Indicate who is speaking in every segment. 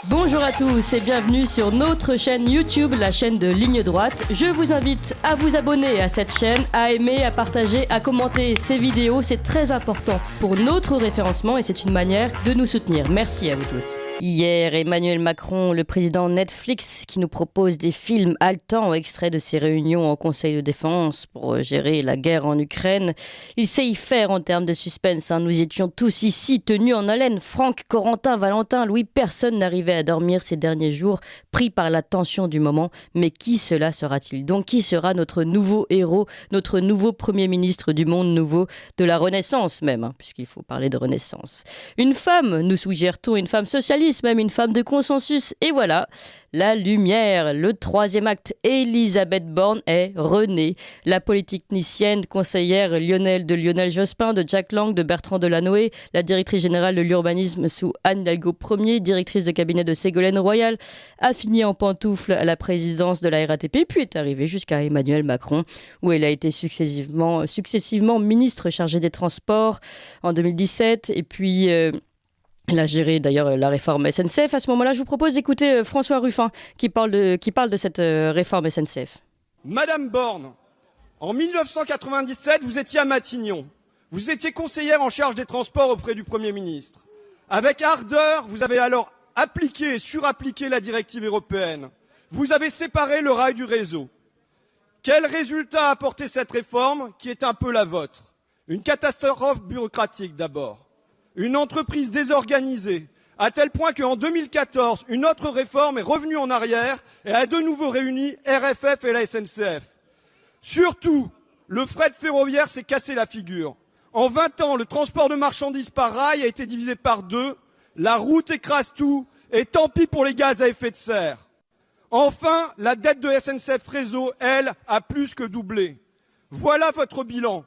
Speaker 1: Bonjour à tous et bienvenue sur notre chaîne YouTube, la chaîne de Ligne Droite. Je vous invite à vous abonner à cette chaîne, à aimer, à partager, à commenter ces vidéos. C'est très important pour notre référencement et c'est une manière de nous soutenir. Merci à vous tous. Hier, Emmanuel Macron, le président Netflix, qui nous propose des films haletants extraits de ses réunions en Conseil de défense pour gérer la guerre en Ukraine. Il sait y faire en termes de suspense. Nous étions tous ici tenus en haleine. Franck, Corentin, Valentin, Louis, personne n'arrivait à dormir ces derniers jours, pris par la tension du moment. Mais qui cela sera-t-il donc? Qui sera notre nouveau héros, notre nouveau Premier ministre du monde nouveau, de la Renaissance même, puisqu'il faut parler de Renaissance. Une femme, nous suggère-t-on, une femme socialiste, même une femme de consensus. Et voilà, la lumière, le troisième acte. Elisabeth Borne est renée. La politicienne conseillère de Lionel Jospin, de Jack Lang, de Bertrand Delanoë, la directrice générale de l'urbanisme sous Anne Hidalgo Ier, directrice de cabinet de Ségolène Royal, a fini en pantoufle à la présidence de la RATP, puis est arrivée jusqu'à Emmanuel Macron, où elle a été successivement ministre chargée des Transports en 2017, et puis... Elle a géré d'ailleurs la réforme SNCF. À ce moment-là, je vous propose d'écouter François Ruffin qui parle de cette réforme SNCF.
Speaker 2: Madame Borne, en 1997, vous étiez à Matignon. Vous étiez conseillère en charge des transports auprès du Premier ministre. Avec ardeur, vous avez alors appliqué et surappliqué la directive européenne. Vous avez séparé le rail du réseau. Quel résultat a apporté cette réforme qui est un peu la vôtre? Une catastrophe bureaucratique d'abord. Une entreprise désorganisée, à tel point qu'en 2014, une autre réforme est revenue en arrière et a de nouveau réuni RFF et la SNCF. Surtout, le fret ferroviaire s'est cassé la figure. En 20 ans, le transport de marchandises par rail a été divisé par 2, la route écrase tout, et tant pis pour les gaz à effet de serre. Enfin, la dette de SNCF Réseau, elle, a plus que doublé. Voilà votre bilan.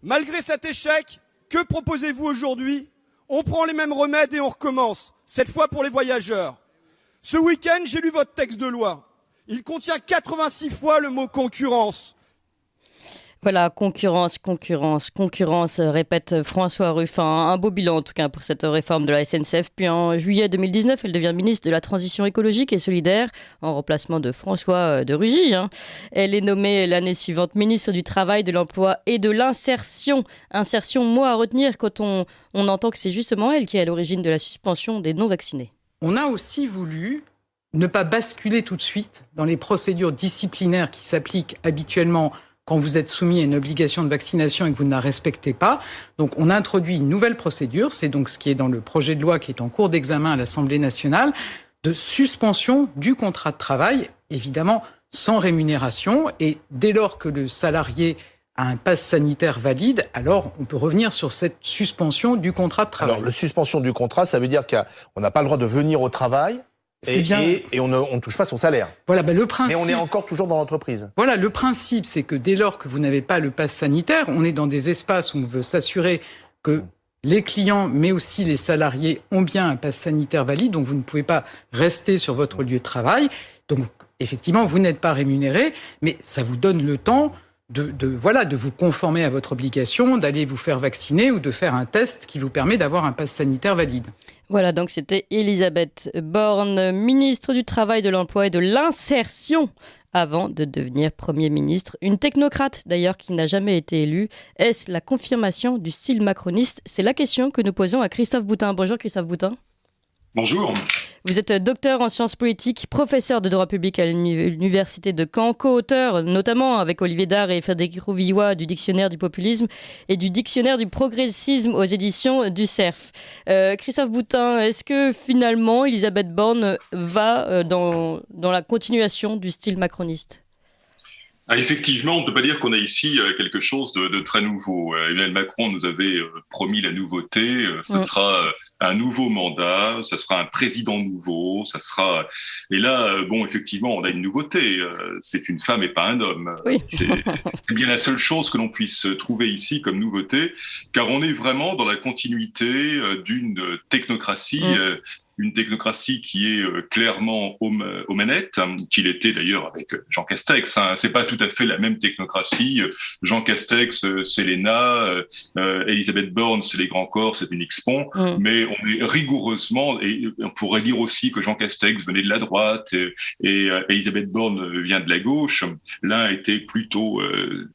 Speaker 2: Malgré cet échec, que proposez-vous aujourd'hui? On prend les mêmes remèdes et on recommence, cette fois pour les voyageurs. Ce week-end, j'ai lu votre texte de loi. Il contient 86 fois le mot concurrence.
Speaker 1: Voilà, concurrence, répète François Ruffin. Un beau bilan en tout cas pour cette réforme de la SNCF. Puis en juillet 2019, elle devient ministre de la Transition écologique et solidaire en remplacement de François de Rugy. Elle est nommée l'année suivante ministre du Travail, de l'Emploi et de l'Insertion. Insertion, mot à retenir quand on entend que c'est justement elle qui est à l'origine de la suspension des non-vaccinés.
Speaker 3: On a aussi voulu ne pas basculer tout de suite dans les procédures disciplinaires qui s'appliquent habituellement quand vous êtes soumis à une obligation de vaccination et que vous ne la respectez pas. Donc on a introduit une nouvelle procédure, c'est donc ce qui est dans le projet de loi qui est en cours d'examen à l'Assemblée nationale, de suspension du contrat de travail, évidemment sans rémunération, et dès lors que le salarié a un pass sanitaire valide, alors on peut revenir sur cette suspension du contrat de travail.
Speaker 4: Alors, la suspension du contrat, ça veut dire qu'on n'a pas le droit de venir au travail et on ne touche pas son salaire.
Speaker 3: Voilà, le principe...
Speaker 4: Mais on est encore toujours dans l'entreprise.
Speaker 3: Voilà, le principe, c'est que dès lors que vous n'avez pas le pass sanitaire, on est dans des espaces où on veut s'assurer que les clients, mais aussi les salariés, ont bien un pass sanitaire valide, donc vous ne pouvez pas rester sur votre lieu de travail. Donc, effectivement, vous n'êtes pas rémunéré, mais ça vous donne le temps de vous conformer à votre obligation, d'aller vous faire vacciner ou de faire un test qui vous permet d'avoir un pass sanitaire valide.
Speaker 1: Voilà, donc c'était Elisabeth Borne, ministre du Travail, de l'Emploi et de l'Insertion, avant de devenir Premier ministre. Une technocrate d'ailleurs qui n'a jamais été élue. Est-ce la confirmation du style macroniste? C'est la question que nous posons à Christophe Boutin. Bonjour Christophe Boutin.
Speaker 5: Bonjour.
Speaker 1: Vous êtes docteur en sciences politiques, professeur de droit public à l'université de Caen, co-auteur notamment avec Olivier Dard et Frédéric Rouvillois du dictionnaire du populisme et du dictionnaire du progressisme aux éditions du CERF. Christophe Boutin, est-ce que finalement Elisabeth Borne va dans la continuation du style macroniste?
Speaker 5: Effectivement, on ne peut pas dire qu'on a ici quelque chose de très nouveau. Emmanuel Macron nous avait promis la nouveauté, ce sera un nouveau mandat, ça sera un président nouveau, ça sera... Et là, effectivement, on a une nouveauté, c'est une femme et pas un homme.
Speaker 1: Oui.
Speaker 5: C'est bien la seule chose que l'on puisse trouver ici comme nouveauté, car on est vraiment dans la continuité d'une technocratie une technocratie qui est clairement aux manettes, qu'il était d'ailleurs avec Jean Castex. C'est pas tout à fait la même technocratie. Jean Castex, c'est l'ENA, Elisabeth Borne, c'est les grands corps, c'est une X-Pon, mais on est rigoureusement, et on pourrait dire aussi que Jean Castex venait de la droite et Elisabeth Borne vient de la gauche. L'un était plutôt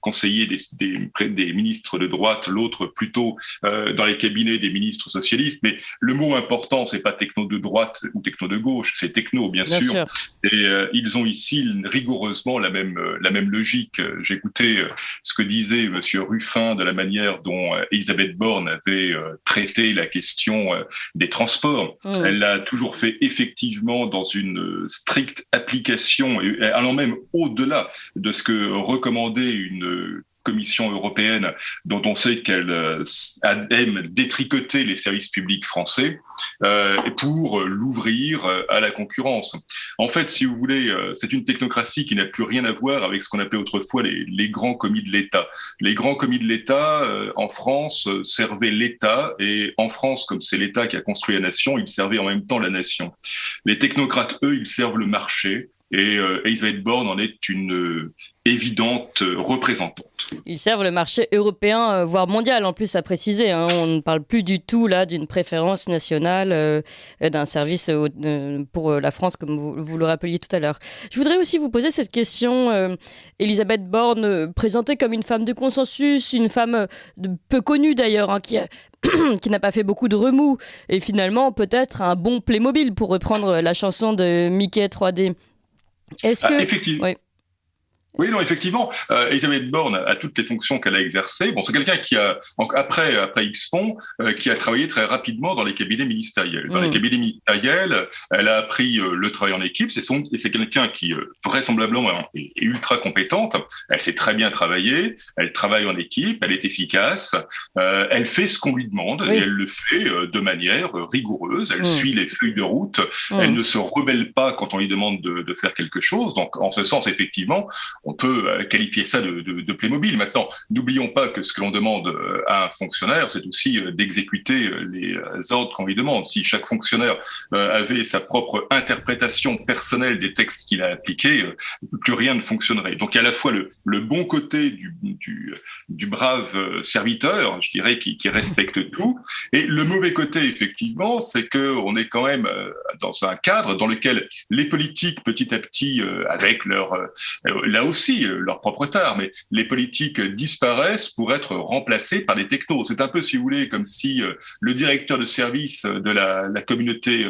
Speaker 5: conseiller des ministres de droite, l'autre plutôt dans les cabinets des ministres socialistes. Mais le mot important, c'est pas techno de droite ou techno de gauche, c'est techno, bien sûr. Et ils ont ici rigoureusement la même logique. J'écoutais ce que disait Monsieur Ruffin de la manière dont Elisabeth Borne avait traité la question des transports. Elle l'a toujours fait effectivement dans une stricte application, allant même au-delà de ce que recommandait une Commission européenne dont on sait qu'elle aime détricoter les services publics français pour l'ouvrir à la concurrence. En fait, si vous voulez, c'est une technocratie qui n'a plus rien à voir avec ce qu'on appelait autrefois les grands commis de l'État. Les grands commis de l'État, en France, servaient l'État, et en France, comme c'est l'État qui a construit la nation, ils servaient en même temps la nation. Les technocrates, eux, ils servent le marché, et Elisabeth Borne en est une évidente représentante.
Speaker 1: Ils servent le marché européen, voire mondial, en plus à préciser. On ne parle plus du tout là d'une préférence nationale, d'un service pour la France, comme vous le rappeliez tout à l'heure. Je voudrais aussi vous poser cette question. Elisabeth Borne, présentée comme une femme de consensus, une femme peu connue d'ailleurs, qui n'a pas fait beaucoup de remous, et finalement peut-être un bon Playmobil, pour reprendre la chanson de Mickey 3D. Est-ce que...
Speaker 5: Effectivement.
Speaker 1: Oui.
Speaker 5: Oui, non, effectivement, Elisabeth Borne a toutes les fonctions qu'elle a exercées. Bon, c'est quelqu'un qui a, après X-Pon, qui a travaillé très rapidement dans les cabinets ministériels. Dans les cabinets ministériels, elle a appris le travail en équipe. C'est quelqu'un qui, vraisemblablement, est ultra compétente. Elle sait très bien travailler. Elle travaille en équipe. Elle est efficace. Elle fait ce qu'on lui demande et elle le fait de manière rigoureuse. Elle suit les feuilles de route. Elle ne se rebelle pas quand on lui demande de faire quelque chose. Donc, en ce sens, effectivement, on peut qualifier ça de Playmobil. Maintenant, n'oublions pas que ce que l'on demande à un fonctionnaire, c'est aussi d'exécuter les ordres qu'on lui demande. Si chaque fonctionnaire avait sa propre interprétation personnelle des textes qu'il a appliqués, plus rien ne fonctionnerait. Donc, il y a à la fois le bon côté du brave serviteur, je dirais, qui respecte tout, et le mauvais côté, effectivement, c'est qu'on est quand même dans un cadre dans lequel les politiques, petit à petit, avec là aussi leur propre tard, mais les politiques disparaissent pour être remplacés par les technos. C'est un peu, si vous voulez, comme si le directeur de service de la communauté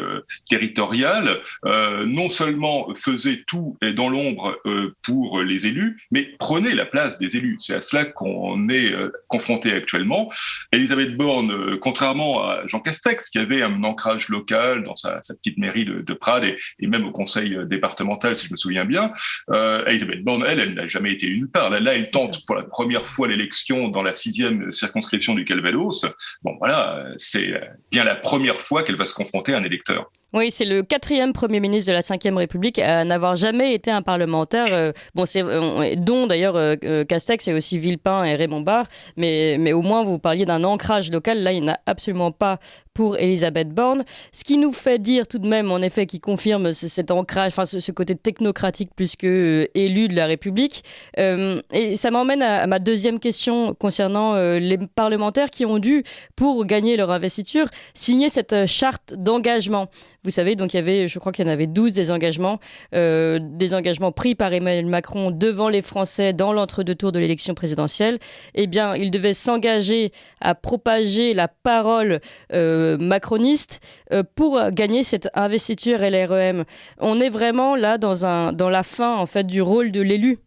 Speaker 5: territoriale non seulement faisait tout dans l'ombre pour les élus, mais prenait la place des élus. C'est à cela qu'on est confronté actuellement. Elisabeth Borne, contrairement à Jean Castex, qui avait un ancrage local dans sa petite mairie de Prades et même au conseil départemental, si je me souviens bien, Elisabeth Borne, elle n'a jamais été nulle part. Là, elle tente pour la première fois l'élection dans la 6e circonscription du Calvados. Bon, voilà, c'est bien la première fois qu'elle va se confronter à un électeur.
Speaker 1: Oui, c'est le 4e Premier ministre de la 5e République à n'avoir jamais été un parlementaire, dont d'ailleurs Castex et aussi Villepin et Raymond Barre, mais au moins vous parliez d'un ancrage local, là il n'y en a absolument pas pour Elisabeth Borne. Ce qui nous fait dire tout de même, en effet, qui confirme cet ancrage, enfin ce côté technocratique plus que élu de la République. Et ça m'emmène à ma deuxième question concernant les parlementaires qui ont dû, pour gagner leur investiture, signer cette charte d'engagement. Vous savez, donc je crois qu'il y en avait 12 des engagements pris par Emmanuel Macron devant les Français dans l'entre-deux tours de l'élection présidentielle. Eh bien, il devait s'engager à propager la parole macroniste pour gagner cette investiture LREM. On est vraiment là dans la fin en fait du rôle de l'élu.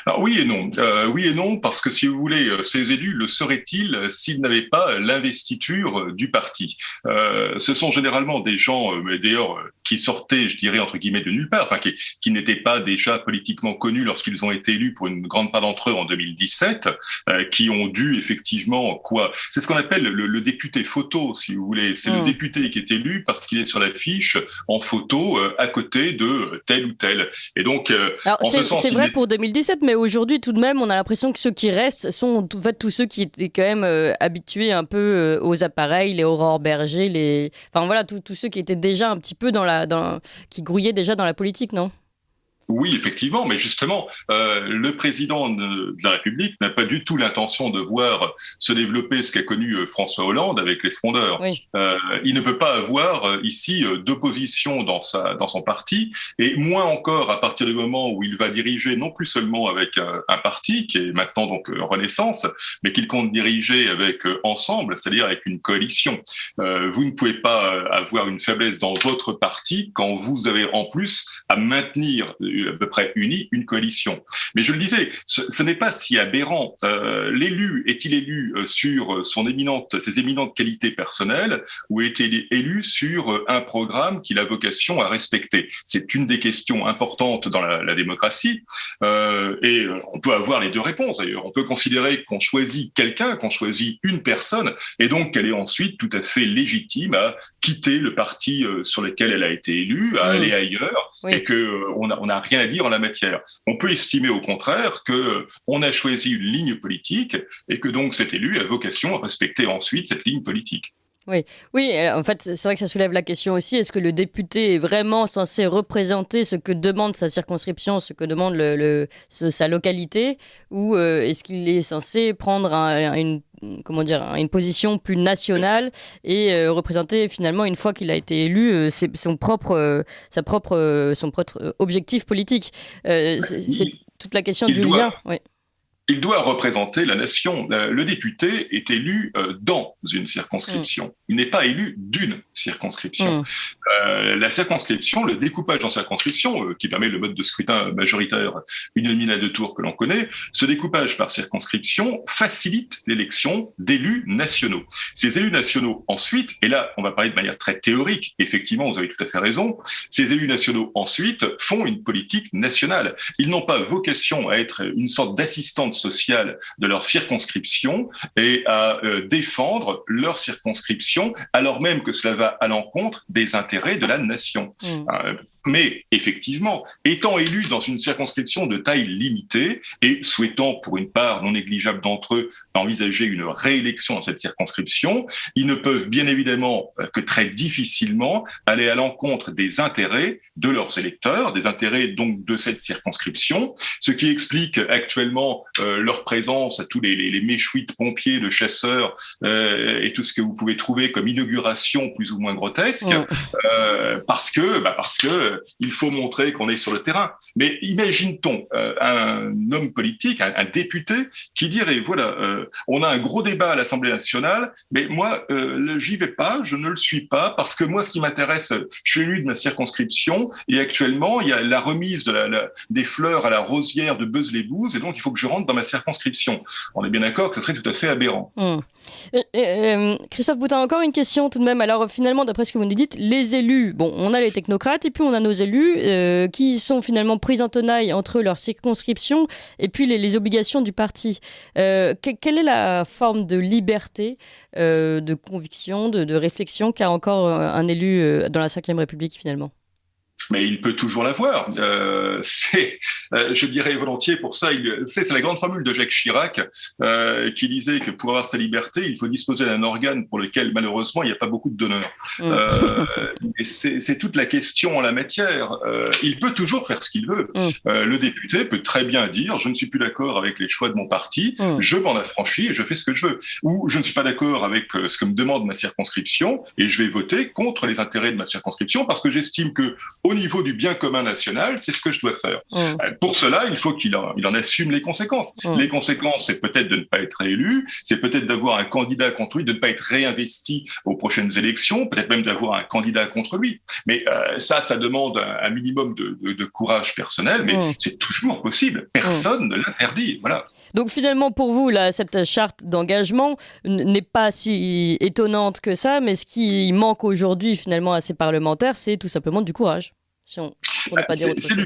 Speaker 5: Alors oui et non, parce que si vous voulez, ces élus le seraient-ils s'ils n'avaient pas l'investiture du parti. Ce sont généralement des gens, mais d'ailleurs qui sortaient, je dirais, entre guillemets, de nulle part, enfin, qui n'étaient pas déjà politiquement connus lorsqu'ils ont été élus pour une grande part d'entre eux en 2017, qui ont dû effectivement, c'est ce qu'on appelle le député photo, si vous voulez. C'est le député qui est élu parce qu'il est sur l'affiche en photo à côté de tel ou tel. Et donc,
Speaker 1: alors, c'est vrai pour 2017, mais aujourd'hui, tout de même, on a l'impression que ceux qui restent sont en fait tous ceux qui étaient quand même habitués un peu aux appareils, les Aurore Berger, enfin voilà, tous ceux qui étaient déjà un petit peu qui grouillaient déjà dans la politique, non ?
Speaker 5: Oui, effectivement, mais justement, le président de la République n'a pas du tout l'intention de voir se développer ce qu'a connu François Hollande avec les frondeurs. Oui. Il ne peut pas avoir ici d'opposition dans son parti, et moins encore à partir du moment où il va diriger non plus seulement avec un parti qui est maintenant donc Renaissance, mais qu'il compte diriger avec Ensemble, c'est-à-dire avec une coalition. Vous ne pouvez pas avoir une faiblesse dans votre parti quand vous avez en plus à maintenir à peu près unie une coalition. Mais je le disais, ce n'est pas si aberrant. L'élu, est-il élu sur ses éminentes qualités personnelles ou est-il élu sur un programme qu'il a vocation à respecter? C'est une des questions importantes dans la démocratie. Et on peut avoir les deux réponses d'ailleurs. On peut considérer qu'on choisit quelqu'un, qu'on choisit une personne, et donc qu'elle est ensuite tout à fait légitime à quitter le parti sur lequel elle a été élue, à aller ailleurs, et qu'on n'a rien à dire en la matière. On peut estimer au contraire qu'on a choisi une ligne politique et que donc cet élu a vocation à respecter ensuite cette ligne politique.
Speaker 1: Oui, en fait, c'est vrai que ça soulève la question aussi, est-ce que le député est vraiment censé représenter ce que demande sa circonscription, ce que demande sa localité, ou est-ce qu'il est censé prendre une position plus nationale et représenter finalement, une fois qu'il a été élu, son propre objectif politique. C'est toute la question du lien. Oui.
Speaker 5: Il doit représenter la nation. Le député est élu dans une circonscription. Il n'est pas élu d'une circonscription. La circonscription, le découpage en circonscription, qui permet le mode de scrutin majoritaire uninominal de tours que l'on connaît, ce découpage par circonscription facilite l'élection d'élus nationaux. Ces élus nationaux ensuite, et là on va parler de manière très théorique, effectivement vous avez tout à fait raison, ces élus nationaux ensuite font une politique nationale. Ils n'ont pas vocation à être une sorte d'assistante sociale de leur circonscription et à défendre leur circonscription alors même que cela va à l'encontre des intérêts de la nation. Mais effectivement, étant élus dans une circonscription de taille limitée et souhaitant pour une part non négligeable d'entre eux envisager une réélection dans cette circonscription, ils ne peuvent bien évidemment que très difficilement aller à l'encontre des intérêts de leurs électeurs, des intérêts donc de cette circonscription, ce qui explique actuellement leur présence à tous les méchouis de pompiers, de chasseurs et tout ce que vous pouvez trouver comme inauguration plus ou moins grotesque, parce que il faut montrer qu'on est sur le terrain. Mais imagine-t-on un homme politique, un député, qui dirait, voilà, on a un gros débat à l'Assemblée nationale, mais moi, j'y vais pas, je ne le suis pas, parce que moi, ce qui m'intéresse, je suis élu de ma circonscription, et actuellement, il y a la remise des fleurs à la rosière de Beuz-les-Bouzes, et donc il faut que je rentre dans ma circonscription. On est bien d'accord que ça serait tout à fait aberrant.
Speaker 1: Christophe Boutin, encore une question tout de même. Alors finalement, d'après ce que vous nous dites, les élus, on a les technocrates et puis on a nos élus qui sont finalement pris en tenaille entre leur circonscription et puis les obligations du parti. Quelle est la forme de liberté, de conviction, de réflexion qu'a encore un élu dans la Ve République finalement ?
Speaker 5: Mais il peut toujours l'avoir. Je dirais volontiers pour ça, c'est la grande formule de Jacques Chirac qui disait que pour avoir sa liberté, il faut disposer d'un organe pour lequel malheureusement il n'y a pas beaucoup de donneurs. Et c'est toute la question en la matière. Il peut toujours faire ce qu'il veut. Le député peut très bien dire je ne suis plus d'accord avec les choix de mon parti, je m'en affranchis et je fais ce que je veux. Ou je ne suis pas d'accord avec ce que me demande ma circonscription et je vais voter contre les intérêts de ma circonscription parce que j'estime que au niveau du bien commun national, c'est ce que je dois faire. Pour cela, il faut qu'il en assume les conséquences. Les conséquences, c'est peut-être de ne pas être élu, c'est peut-être d'avoir un candidat contre lui, de ne pas être réinvesti aux prochaines élections, peut-être même d'avoir un candidat contre lui. Mais ça demande un minimum de courage personnel, mais c'est toujours possible. Personne ne l'interdit. Voilà.
Speaker 1: Donc finalement, pour vous, là, cette charte d'engagement n'est pas si étonnante que ça, mais ce qui manque aujourd'hui finalement à ces parlementaires, c'est tout simplement du courage. Si on ne pas dire autre chose.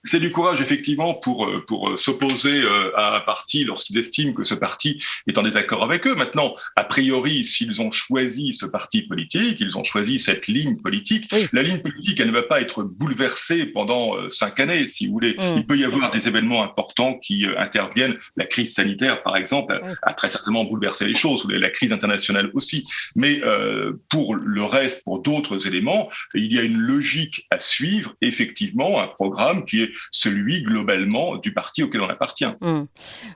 Speaker 5: C'est du courage, effectivement, pour s'opposer à un parti lorsqu'ils estiment que ce parti est en désaccord avec eux. Maintenant, a priori, s'ils ont choisi ce parti politique, ils ont choisi cette ligne politique. Oui. La ligne politique, elle ne va pas être bouleversée pendant 5 années, si vous voulez. Il peut y avoir des événements importants qui interviennent. La crise sanitaire, par exemple, a très certainement bouleversé les choses. La crise internationale aussi. Mais pour le reste, pour d'autres éléments, il y a une logique à suivre. Effectivement, un programme qui est celui, globalement, du parti auquel on appartient.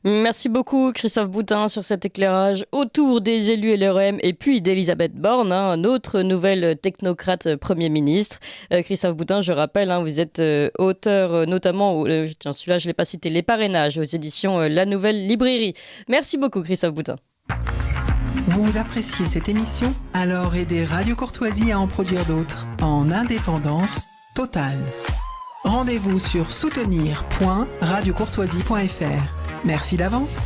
Speaker 1: Merci beaucoup, Christophe Boutin, sur cet éclairage autour des élus LREM et puis d'Elisabeth Borne, notre nouvelle technocrate Premier ministre. Christophe Boutin, je rappelle, vous êtes auteur notamment, celui-là je ne l'ai pas cité, Les Parrainages aux éditions La Nouvelle Librairie. Merci beaucoup, Christophe Boutin.
Speaker 6: Vous appréciez cette émission? Alors aidez Radio Courtoisie à en produire d'autres, en indépendance totale. Rendez-vous sur soutenir.radiocourtoisie.fr. Merci d'avance.